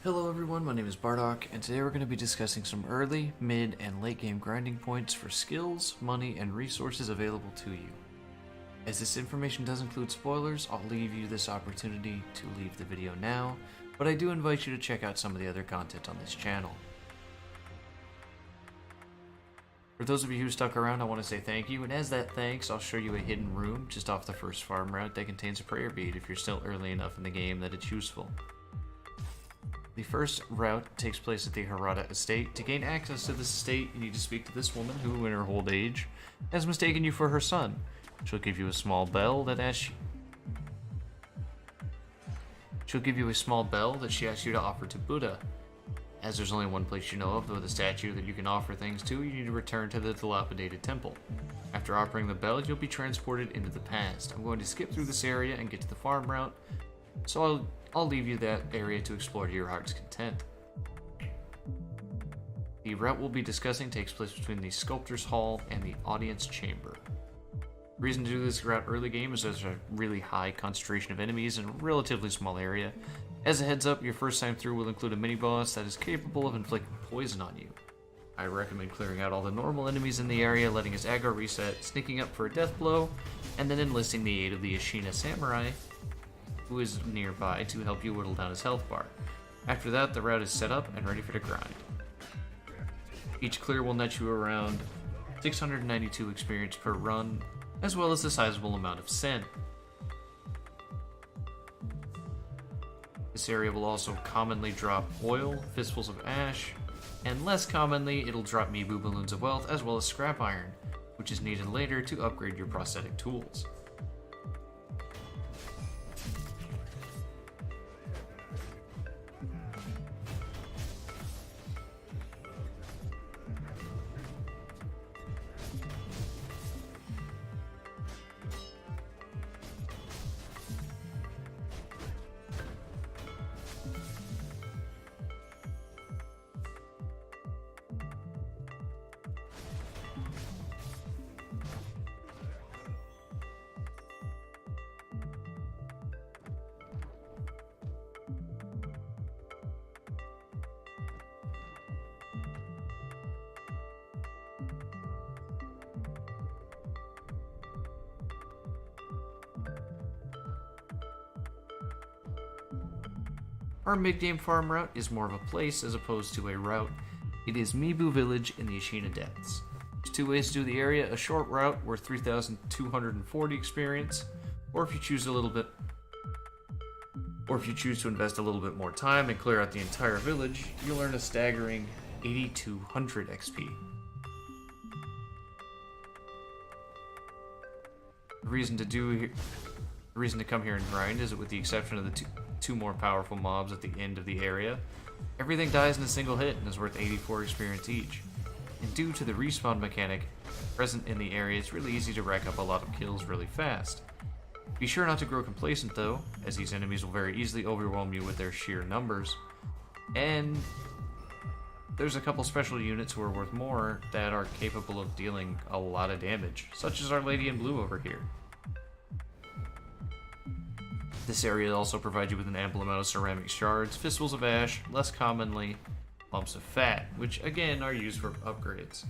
Hello everyone, my name is Bardock, and today we're going to be discussing some early, mid, and late game grinding points for skills, money, and resources available to you. As this information does include spoilers, I'll leave you this opportunity to leave the video now, but I do invite you to check out some of the other content on this channel. For those of you who stuck around, I want to say thank you, and as that thanks, I'll show you a hidden room just off the first farm route that contains a prayer bead if you're still early enough in the game that it's useful. The first route takes place at the Harada Estate. To gain access to this estate, you need to speak to this woman who, in her old age, has mistaken you for her son. She'll give you a small bell that she asks you to offer to Buddha. As there's only one place you know of with a statue that you can offer things to, you need to return to the dilapidated temple. After offering the bell, you'll be transported into the past. I'm going to skip through this area and get to the farm route, so I'll leave you that area to explore to your heart's content. The route we'll be discussing takes place between the Sculptor's Hall and the Audience Chamber. The reason to do this route early game is there's a really high concentration of enemies in a relatively small area. As a heads up, your first time through will include a mini-boss that is capable of inflicting poison on you. I recommend clearing out all the normal enemies in the area, letting his aggro reset, sneaking up for a death blow, and then enlisting the aid of the Ashina Samurai, who is nearby to help you whittle down his health bar. After that, the route is set up and ready for the grind. Each clear will net you around 692 experience per run, as well as a sizable amount of sen. This area will also commonly drop oil, fistfuls of ash, and less commonly it'll drop Mibu balloons of wealth as well as scrap iron, which is needed later to upgrade your prosthetic tools. Our Macdanne Farm route is more of a place as opposed to a route. It is Mibu Village in the Ashina Depths. There's two ways to do the area: a short route worth 3,240 experience, or if you choose to invest a little bit more time and clear out the entire village, you'll earn a staggering 8,200 XP. The reason to come here and grind is that, with the exception of the two more powerful mobs at the end of the area, everything dies in a single hit and is worth 84 experience each. And due to the respawn mechanic present in the area, it's really easy to rack up a lot of kills really fast. Be sure not to grow complacent though, as these enemies will very easily overwhelm you with their sheer numbers. And there's a couple special units who are worth more that are capable of dealing a lot of damage, such as our Lady in Blue over here. This area also provides you with an ample amount of ceramic shards, fistfuls of ash, less commonly lumps of fat, which again are used for upgrades.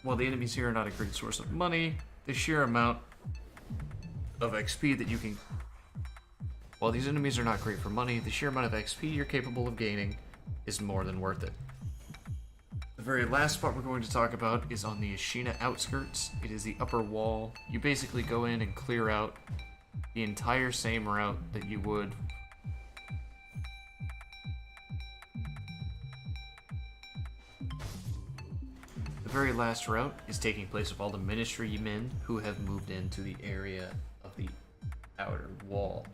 While the enemies here are not a great source of money, the sheer amount of XP that you can... While these enemies are not great for money, the sheer amount of XP you're capable of gaining is more than worth it. The very last spot we're going to talk about is on the Ashina outskirts. It is the upper wall. You basically go in and clear out the entire same route that you would. The very last route is taking place with all the ministry men who have moved into the area of the outer wall.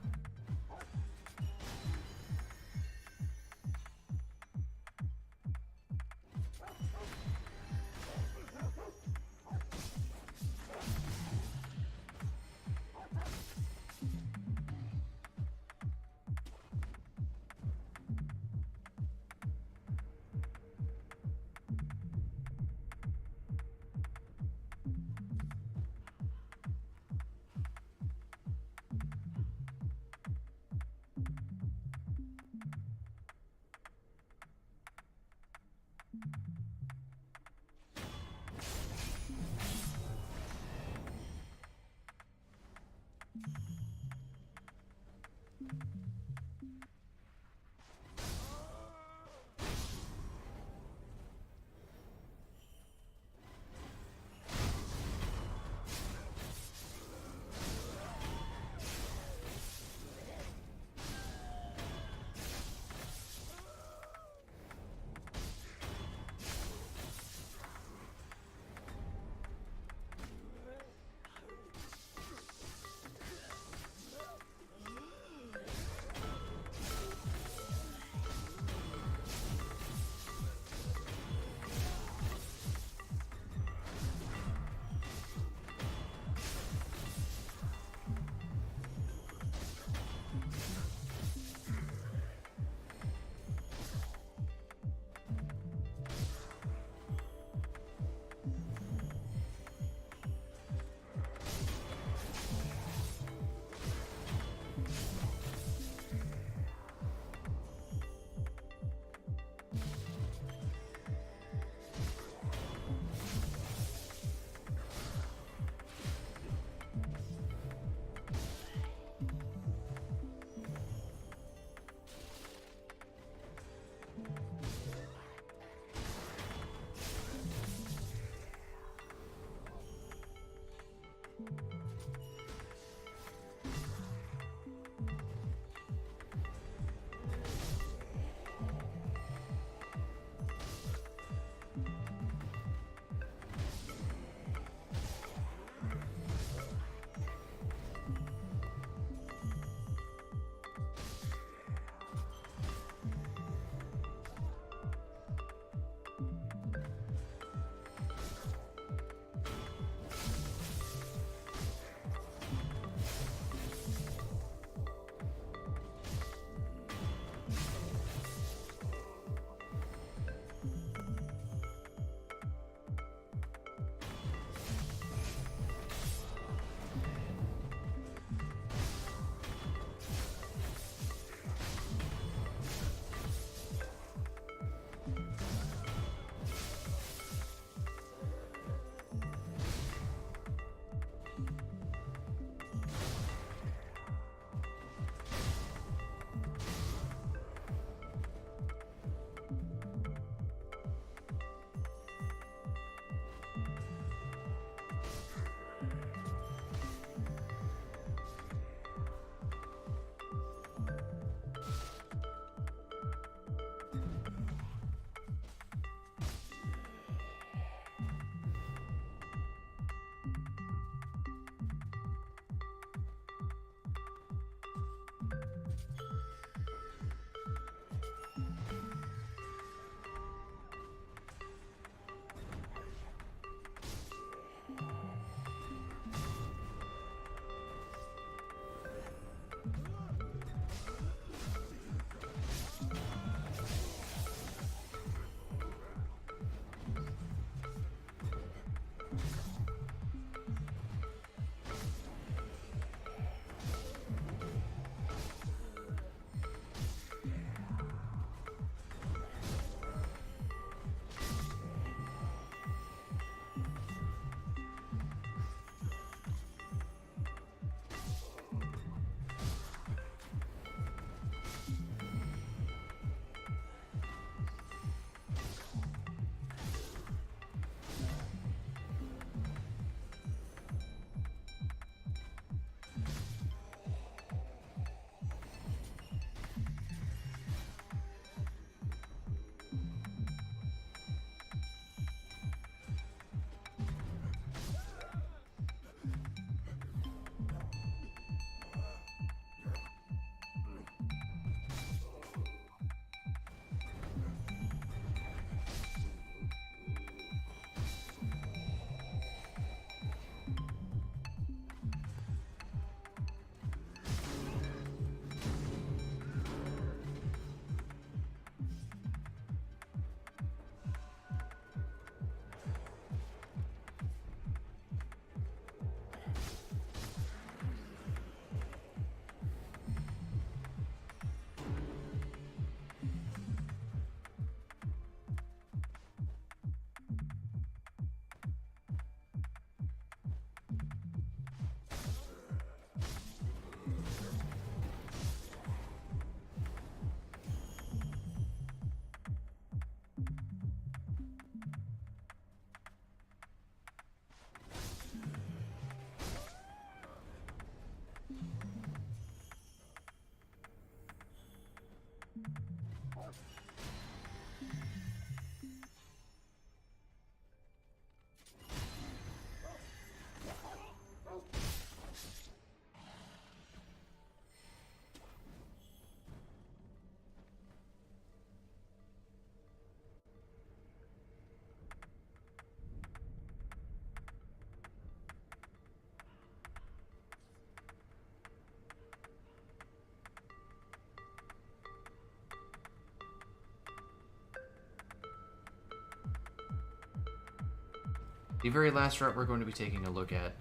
The very last route we're going to be taking a look at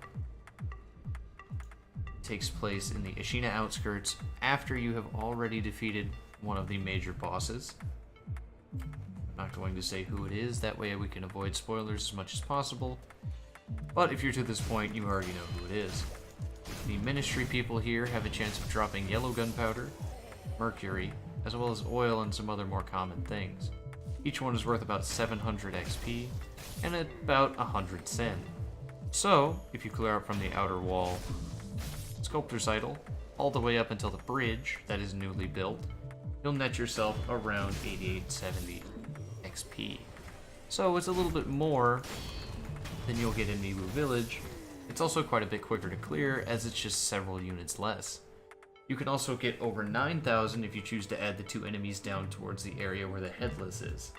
takes place in the Ashina outskirts after you have already defeated one of the major bosses. I'm not going to say who it is, that way we can avoid spoilers as much as possible. But if you're to this point, you already know who it is. The Ministry people here have a chance of dropping yellow gunpowder, mercury, as well as oil and some other more common things. Each one is worth about 700 XP and about 100 Sen. So, if you clear out from the outer wall Sculptor's Idol, all the way up until the bridge that is newly built, you'll net yourself around 8870 XP. So it's a little bit more than you'll get in Nibu Village. It's also quite a bit quicker to clear, as it's just several units less. You can also get over 9,000 if you choose to add the 2 enemies down towards the area where the Headless is.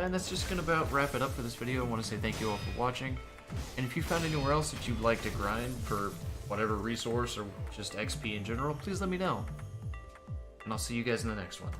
And that's just going to about wrap it up for this video. I want to say thank you all for watching. And if you found anywhere else that you'd like to grind for whatever resource or just XP in general, please let me know. And I'll see you guys in the next one.